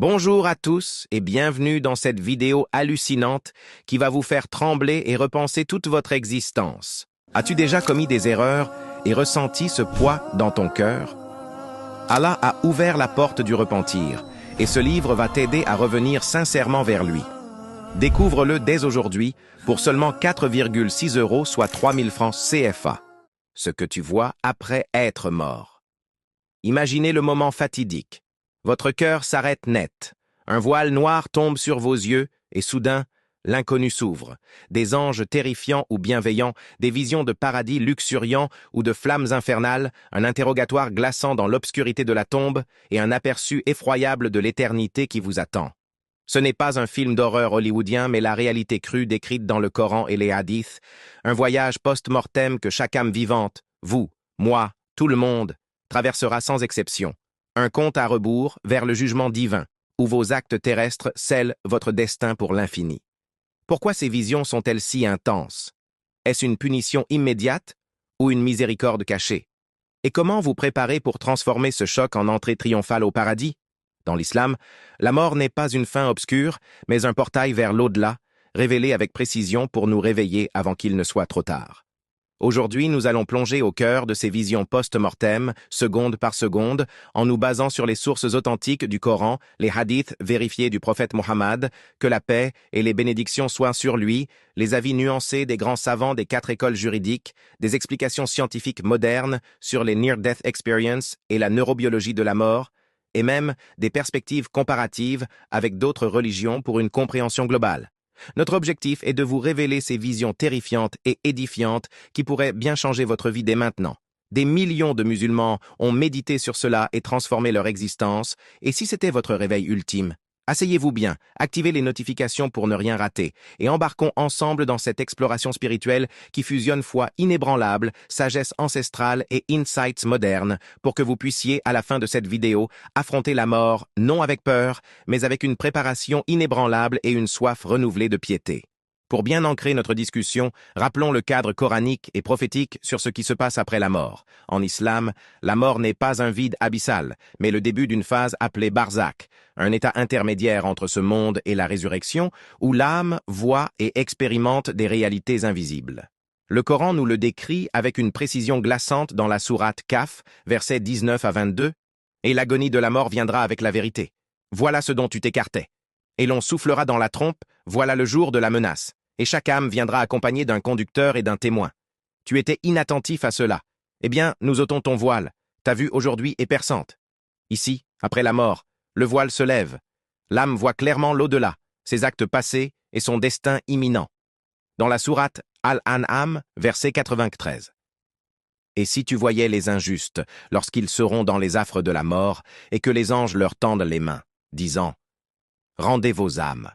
Bonjour à tous et bienvenue dans cette vidéo hallucinante qui va vous faire trembler et repenser toute votre existence. As-tu déjà commis des erreurs et ressenti ce poids dans ton cœur? Allah a ouvert la porte du repentir et ce livre va t'aider à revenir sincèrement vers lui. Découvre-le dès aujourd'hui pour seulement 4,6 €, soit 3000 francs CFA. Ce que tu vois après être mort. Imaginez le moment fatidique. Votre cœur s'arrête net. Un voile noir tombe sur vos yeux et soudain, l'inconnu s'ouvre. Des anges terrifiants ou bienveillants, des visions de paradis luxuriants ou de flammes infernales, un interrogatoire glaçant dans l'obscurité de la tombe et un aperçu effroyable de l'éternité qui vous attend. Ce n'est pas un film d'horreur hollywoodien, mais la réalité crue décrite dans le Coran et les hadiths, un voyage post-mortem que chaque âme vivante, vous, moi, tout le monde, traversera sans exception. Un compte à rebours vers le jugement divin, où vos actes terrestres scellent votre destin pour l'infini. Pourquoi ces visions sont-elles si intenses? Est-ce une punition immédiate ou une miséricorde cachée? Et comment vous préparer pour transformer ce choc en entrée triomphale au paradis? Dans l'islam, la mort n'est pas une fin obscure, mais un portail vers l'au-delà, révélé avec précision pour nous réveiller avant qu'il ne soit trop tard. Aujourd'hui, nous allons plonger au cœur de ces visions post-mortem, seconde par seconde, en nous basant sur les sources authentiques du Coran, les hadiths vérifiés du prophète Mohammed, que la paix et les bénédictions soient sur lui, les avis nuancés des grands savants des 4 écoles juridiques, des explications scientifiques modernes sur les Near-Death Experience et la neurobiologie de la mort, et même des perspectives comparatives avec d'autres religions pour une compréhension globale. Notre objectif est de vous révéler ces visions terrifiantes et édifiantes qui pourraient bien changer votre vie dès maintenant. Des millions de musulmans ont médité sur cela et transformé leur existence, et si c'était votre réveil ultime, asseyez-vous bien, activez les notifications pour ne rien rater, et embarquons ensemble dans cette exploration spirituelle qui fusionne foi inébranlable, sagesse ancestrale et insights modernes, pour que vous puissiez, à la fin de cette vidéo, affronter la mort, non avec peur, mais avec une préparation inébranlable et une soif renouvelée de piété. Pour bien ancrer notre discussion, rappelons le cadre coranique et prophétique sur ce qui se passe après la mort. En islam, la mort n'est pas un vide abyssal, mais le début d'une phase appelée barzakh, un état intermédiaire entre ce monde et la résurrection, où l'âme voit et expérimente des réalités invisibles. Le Coran nous le décrit avec une précision glaçante dans la sourate Kaf, versets 19 à 22, « Et l'agonie de la mort viendra avec la vérité. Voilà ce dont tu t'écartais. Et l'on soufflera dans la trompe, voilà le jour de la menace. Et chaque âme viendra accompagnée d'un conducteur et d'un témoin. Tu étais inattentif à cela. Eh bien, nous ôtons ton voile. Ta vue aujourd'hui est perçante. Ici, après la mort, le voile se lève. L'âme voit clairement l'au-delà, ses actes passés et son destin imminent. » Dans la sourate Al-An'am, verset 93. Et si tu voyais les injustes, lorsqu'ils seront dans les affres de la mort, et que les anges leur tendent les mains, disant « Rendez vos âmes. »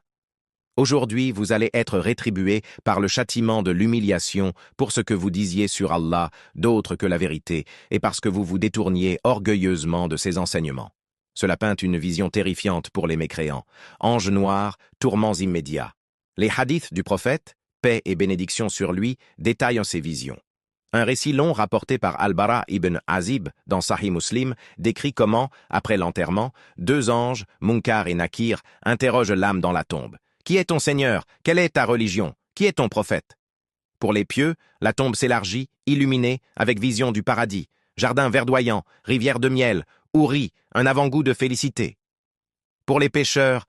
Aujourd'hui, vous allez être rétribués par le châtiment de l'humiliation pour ce que vous disiez sur Allah d'autre que la vérité et parce que vous vous détourniez orgueilleusement de ses enseignements. Cela peint une vision terrifiante pour les mécréants. Anges noirs, tourments immédiats. Les hadiths du prophète, paix et bénédiction sur lui, détaillent ces visions. Un récit long rapporté par Al-Bara ibn Azib dans Sahih Muslim décrit comment, après l'enterrement, 2 anges, Munkar et Nakir, interrogent l'âme dans la tombe. Qui est ton Seigneur? Quelle est ta religion? Qui est ton prophète? Pour les pieux, la tombe s'élargit, illuminée, avec vision du paradis, jardin verdoyant, rivière de miel, houri, un avant-goût de félicité. Pour les pécheurs,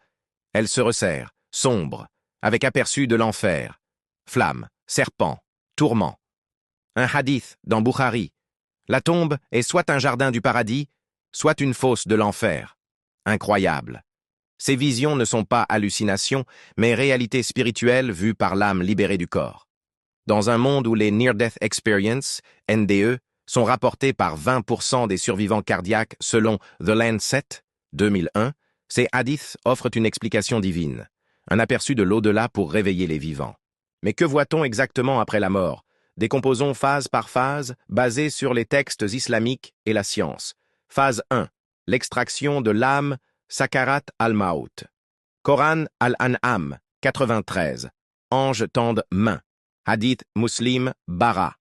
elle se resserre, sombre, avec aperçu de l'enfer, flammes, serpents, tourments. Un hadith dans Bukhari. La tombe est soit un jardin du paradis, soit une fosse de l'enfer. Incroyable. Ces visions ne sont pas hallucinations, mais réalités spirituelles vues par l'âme libérée du corps. Dans un monde où les Near-Death Experience, NDE, sont rapportés par 20% des survivants cardiaques selon The Lancet, 2001, ces hadiths offrent une explication divine, un aperçu de l'au-delà pour réveiller les vivants. Mais que voit-on exactement après la mort? Décomposons phase par phase, basés sur les textes islamiques et la science. Phase 1. L'extraction de l'âme, Sakarat al-Maut. Coran al-An'am, 93. Ange tendent main. Hadith Muslim, Bara.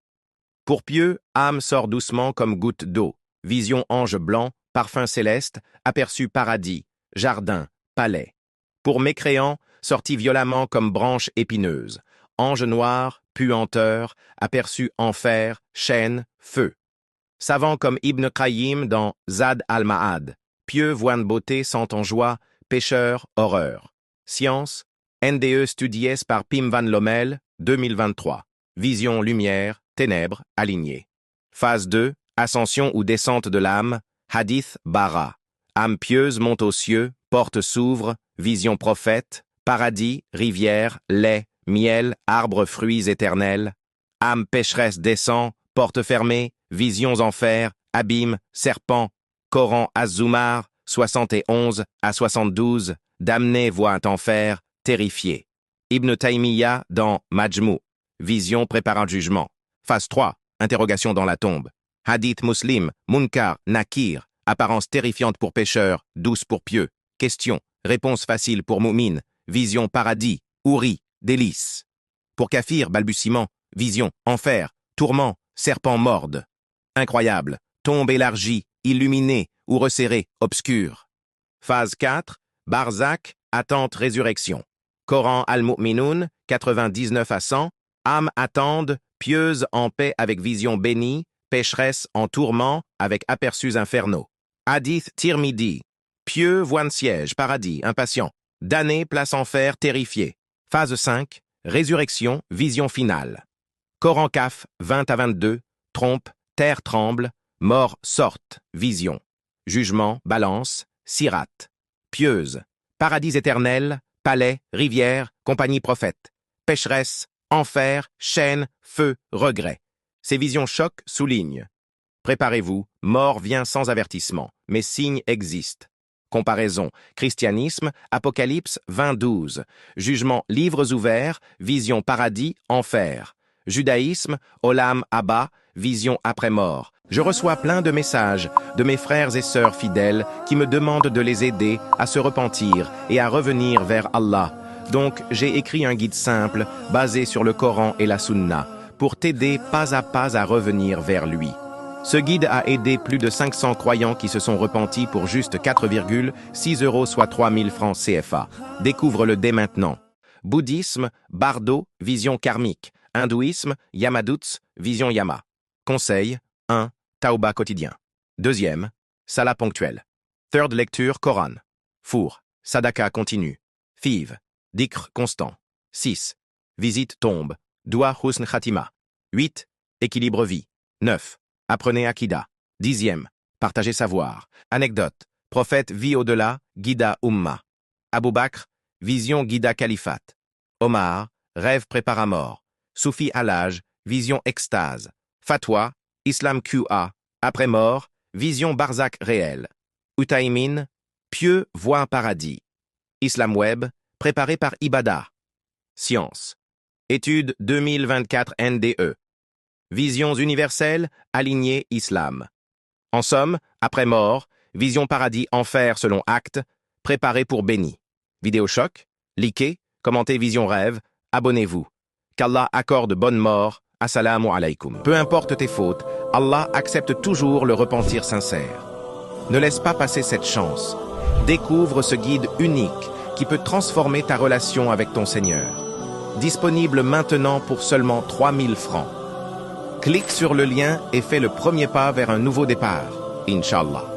Pour pieux, âme sort doucement comme goutte d'eau. Vision ange blanc, parfum céleste, aperçu paradis, jardin, palais. Pour mécréant, sorti violemment comme branche épineuse. Ange noir, puanteur, aperçu enfer, chaîne, feu. Savant comme Ibn Qayyim dans Zad al-Ma'ad. Pieux voine beauté, sent en joie, pécheur, horreur. Science, NDE Studies par Pim van Lommel, 2023. Vision, lumière, ténèbres, alignées. Phase 2, ascension ou descente de l'âme, Hadith Bara. Âme pieuse monte aux cieux, porte s'ouvre, vision prophète, paradis, rivière, lait, miel, arbres, fruits éternels. Âme pécheresse descend, porte fermée, visions enfer, abîme, serpent. Coran Az-Zumar, 71 à 72, damné voit un enfer, terrifié. Ibn Taymiyyah dans Majmou, vision prépare un jugement. Phase 3, interrogation dans la tombe. Hadith Muslim, Munkar, Nakir, apparence terrifiante pour pécheurs, douce pour pieux. Question, réponse facile pour Moumine, vision paradis, Ouri, délice. Pour Kafir, balbutiement, vision, enfer, tourment, serpent morde. Incroyable, tombe élargie, illuminée ou resserrée, obscure. Phase 4, Barzak, attente résurrection. Coran Al-Mu'minun, 99 à 100, âme attende, pieuse en paix avec vision bénie, pécheresse en tourment avec aperçus infernaux. Hadith Tirmidhi, pieux voine siège, paradis, impatient, damné place enfer, terrifié. Phase 5, résurrection, vision finale. Coran Kaf, 20 à 22, trompe, terre tremble, mort sorte, vision. Jugement, balance, sirat. Pieuse, paradis éternel, palais, rivière, compagnie prophète. Pécheresse, enfer, chaîne, feu, regret. Ces visions choquent, soulignent. Préparez-vous, mort vient sans avertissement, mais signes existent. Comparaison, christianisme, Apocalypse 20-12. Jugement, livres ouverts, vision paradis, enfer. Judaïsme, Olam Abba, vision après mort. Je reçois plein de messages de mes frères et sœurs fidèles qui me demandent de les aider à se repentir et à revenir vers Allah. Donc, j'ai écrit un guide simple, basé sur le Coran et la Sunna, pour t'aider pas à pas à revenir vers lui. Ce guide a aidé plus de 500 croyants qui se sont repentis pour juste 4,6 €, soit 3000 francs CFA. Découvre-le dès maintenant. Bouddhisme, Bardo, vision karmique. Hindouisme, Yamaduts, vision Yama. Conseil 1. Tauba quotidien. Deuxième, Salat ponctuel. Third lecture, Coran. Four, Sadaka continue. Five, Dikr constant. 6. Visite tombe. Doua Husn Khatima. 8. Équilibre vie. 9. Apprenez Akida. 10e. Partagez savoir. Anecdote. Prophète vit au-delà, Guida Umma. Abou Bakr, vision Guida Califat. Omar, rêve prépare à mort. Soufi Alage, vision extase. Fatwa, Islam QA, après mort, vision Barzak réel. Utaymin, pieux voit un paradis. Islam Web, préparé par Ibada. Science. Étude 2024 NDE. Visions universelles, alignées Islam. En somme, après mort, vision paradis enfer selon acte, préparé pour béni. Vidéo choc, likez, commentez vision rêve, abonnez-vous. Qu'Allah accorde bonne mort. Assalamu alaikum. Peu importe tes fautes, Allah accepte toujours le repentir sincère. Ne laisse pas passer cette chance. Découvre ce guide unique qui peut transformer ta relation avec ton Seigneur. Disponible maintenant pour seulement 3000 francs. Clique sur le lien et fais le premier pas vers un nouveau départ. Inch'Allah.